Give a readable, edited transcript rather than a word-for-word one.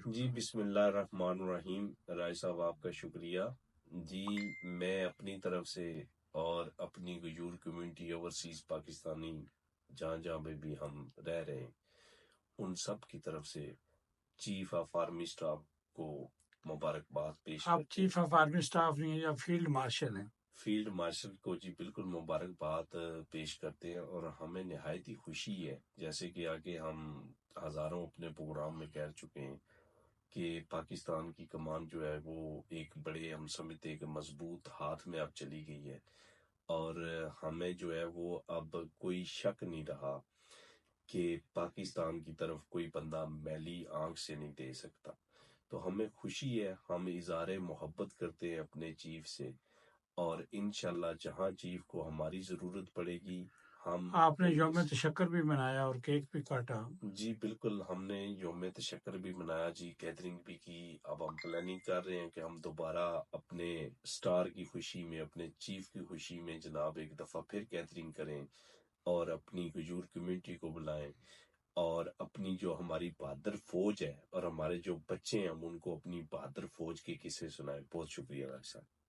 جی بسم اللہ الرحمن الرحیم۔ رائے صاحب آپ کا شکریہ جی۔ میں اپنی طرف سے اور اپنی غیور کمیونٹی اوورسیز پاکستانی جہاں جہاں پہ بھی ہم رہ رہے ہیں ان سب کی طرف سے چیف آف آرمی اسٹاف کو مبارکباد پیش آپ کرتے چیف ہیں۔ آف آرمی اسٹاف نہیں ہیں یا فیلڈ مارشل ہیں؟ فیلڈ مارشل کو جی بالکل مبارکباد پیش کرتے ہیں، اور ہمیں نہایت ہی خوشی ہے، جیسے کہ آگے ہم ہزاروں اپنے پروگرام میں کہہ چکے ہیں کہ پاکستان کی کمان جو ہے وہ ایک بڑے ہم سمجھتے ہیں کہ مضبوط ہاتھ میں اب چلی گئی ہے، اور ہمیں جو ہے وہ اب کوئی شک نہیں رہا کہ پاکستان کی طرف کوئی بندہ میلی آنکھ سے نہیں دے سکتا۔ تو ہمیں خوشی ہے، ہم اظہار محبت کرتے ہیں اپنے چیف سے، اور انشاءاللہ جہاں چیف کو ہماری ضرورت پڑے گی ہم آپ نے یوم تشکر بھی منایا اور کیک بھی کاٹا۔ جی بالکل، ہم نے یوم تشکر بھی منایا جی، گیدرنگ بھی کی۔ اب ہم پلاننگ کر رہے ہیں کہ ہم دوبارہ اپنے سٹار کی خوشی میں، اپنے چیف کی خوشی میں جناب ایک دفعہ پھر گیدرنگ کریں اور اپنی غیور کمیونٹی کو بلائیں، اور اپنی جو ہماری بہادر فوج ہے اور ہمارے جو بچے ہیں ہم ان کو اپنی بہادر فوج کے قصے سنائیں۔ بہت شکریہ ڈاکٹر صاحب۔